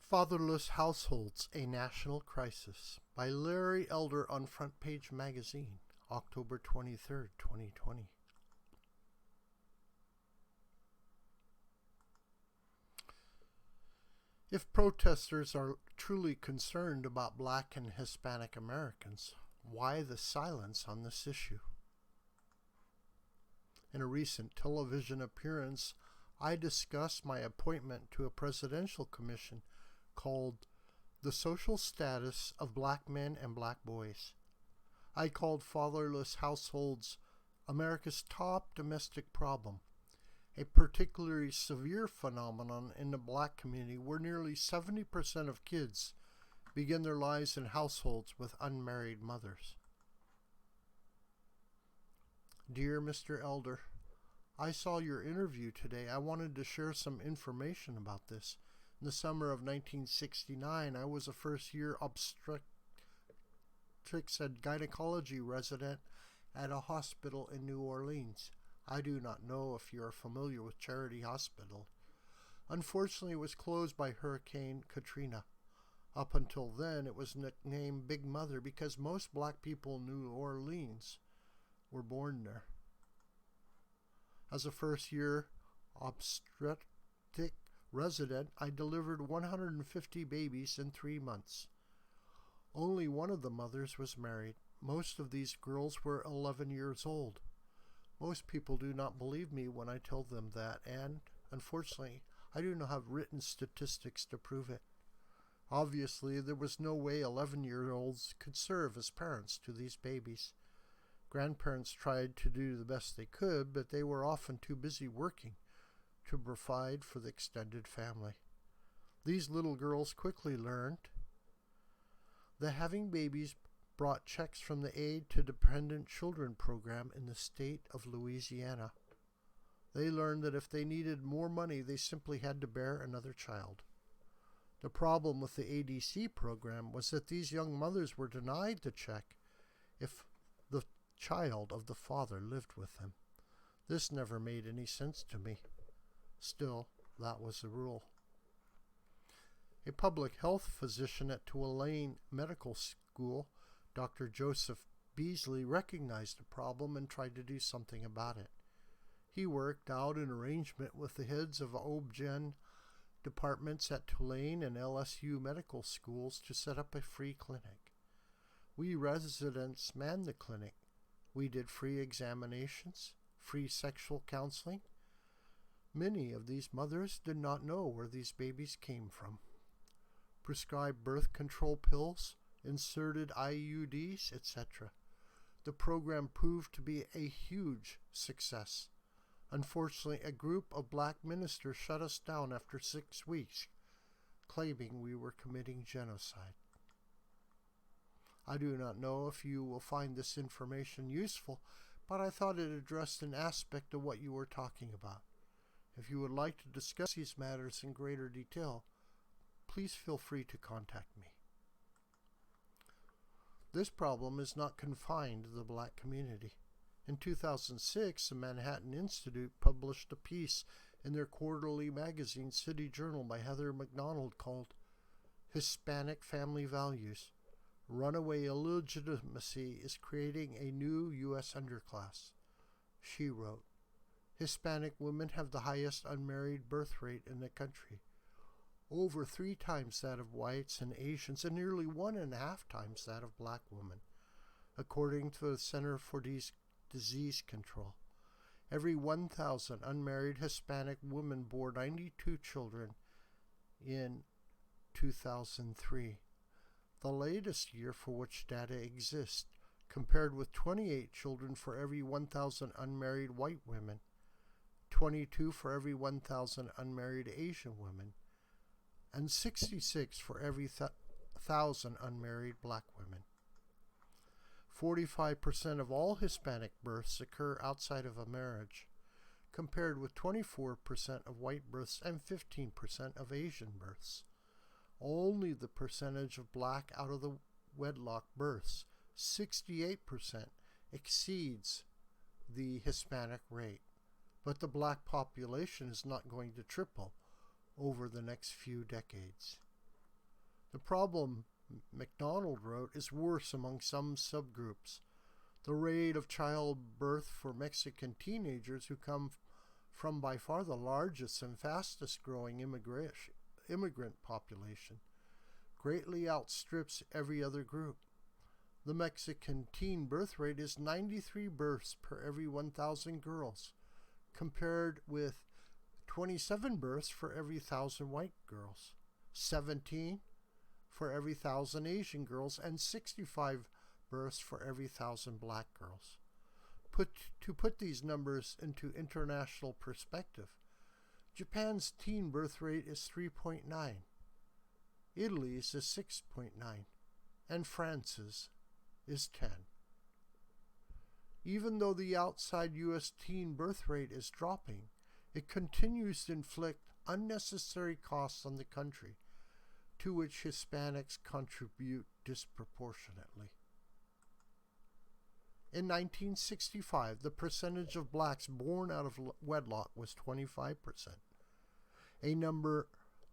Fatherless Households, A National Crisis by Larry Elder on Front Page Magazine, October 23, 2020. If protesters are truly concerned about Black and Hispanic Americans, why the silence on this issue? In a recent television appearance, I discussed my appointment to a presidential commission called The Social Status of Black Men and Black Boys. I called fatherless households America's top domestic problem, a particularly severe phenomenon in the Black community where nearly 70% of kids begin their lives in households with unmarried mothers. Dear Mr. Elder, I saw your interview today. I wanted to share some information about this. In the summer of 1969, I was a first-year obstetrics and gynecology resident at a hospital in New Orleans. I do not know if you are familiar with Charity Hospital. Unfortunately, it was closed by Hurricane Katrina. Up until then, it was nicknamed Big Mother because most Black people in New Orleans were born there. As a first-year obstetric resident, I delivered 150 babies in 3 months. Only one of the mothers was married. Most of these girls were 11 years old. Most people do not believe me when I tell them that, and, unfortunately, I do not have written statistics to prove it. Obviously, there was no way 11-year-olds could serve as parents to these babies. Grandparents tried to do the best they could, but they were often too busy working to provide for the extended family. These little girls quickly learned that having babies brought checks from the Aid to Dependent Children program in the state of Louisiana. They learned that if they needed more money, they simply had to bear another child. The problem with the ADC program was that these young mothers were denied the check if the child of the father lived with them. This never made any sense to me. Still, that was the rule. A public health physician at Tulane Medical School, Dr. Joseph Beasley, recognized the problem and tried to do something about it. He worked out an arrangement with the heads of OB-GYN departments at Tulane and LSU medical schools to set up a free clinic. We residents manned the clinic. We did free examinations, free sexual counseling. Many of these mothers did not know where these babies came from. Prescribed birth control pills, inserted IUDs, etc. The program proved to be a huge success. Unfortunately, a group of Black ministers shut us down after 6 weeks, claiming we were committing genocide. I do not know if you will find this information useful, but I thought it addressed an aspect of what you were talking about. If you would like to discuss these matters in greater detail, please feel free to contact me. This problem is not confined to the Black community. In 2006, the Manhattan Institute published a piece in their quarterly magazine, City Journal, by Heather McDonald called Hispanic Family Values. Runaway illegitimacy is creating a new U.S. underclass. She wrote, Hispanic women have the highest unmarried birth rate in the country, over 3 times that of whites and Asians, and nearly 1.5 times that of Black women, according to the Center for Disease Control. Every 1,000 unmarried Hispanic women bore 92 children in 2003, the latest year for which data exists, compared with 28 children for every 1,000 unmarried white women, 22 for every 1,000 unmarried Asian women, and 66 for every 1,000 unmarried Black women. 45% of all Hispanic births occur outside of a marriage, compared with 24% of white births and 15% of Asian births. Only the percentage of Black out of the wedlock births, 68%, exceeds the Hispanic rate. But the Black population is not going to triple over the next few decades. The problem, MacDonald wrote, is worse among some subgroups. The rate of childbirth for Mexican teenagers, who come from by far the largest and fastest growing immigrant population, greatly outstrips every other group. The Mexican teen birth rate is 93 births per every 1,000 girls, compared with 27 births for every 1,000 white girls, 17 for every 1,000 Asian girls, and 65 births for every 1,000 black girls. To put these numbers into international perspective, Japan's teen birth rate is 3.9, Italy's is 6.9, and France's is 10. Even though the outside U.S. teen birth rate is dropping, it continues to inflict unnecessary costs on the country, to which Hispanics contribute disproportionately. In 1965, the percentage of blacks born out of wedlock was 25%, a number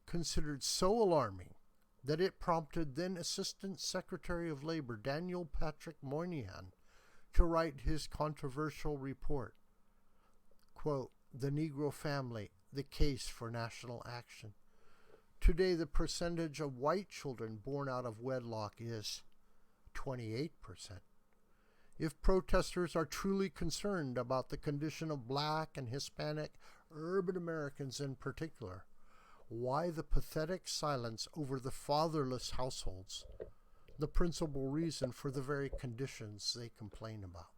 considered so alarming that it prompted then Assistant Secretary of Labor Daniel Patrick Moynihan to write his controversial report, quote, "The Negro Family, the Case for National Action." Today, the percentage of white children born out of wedlock is 28%. If protesters are truly concerned about the condition of Black and Hispanic urban Americans in particular, why the pathetic silence over the fatherless households, the principal reason for the very conditions they complain about?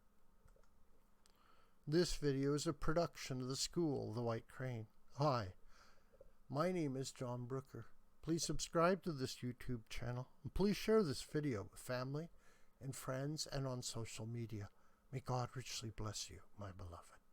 This video is a production of the School of the White Crane. Hi, my name is John Brooker. Please subscribe to this YouTube channel, and please share this video with family and friends and on social media. May God richly bless you, my beloved.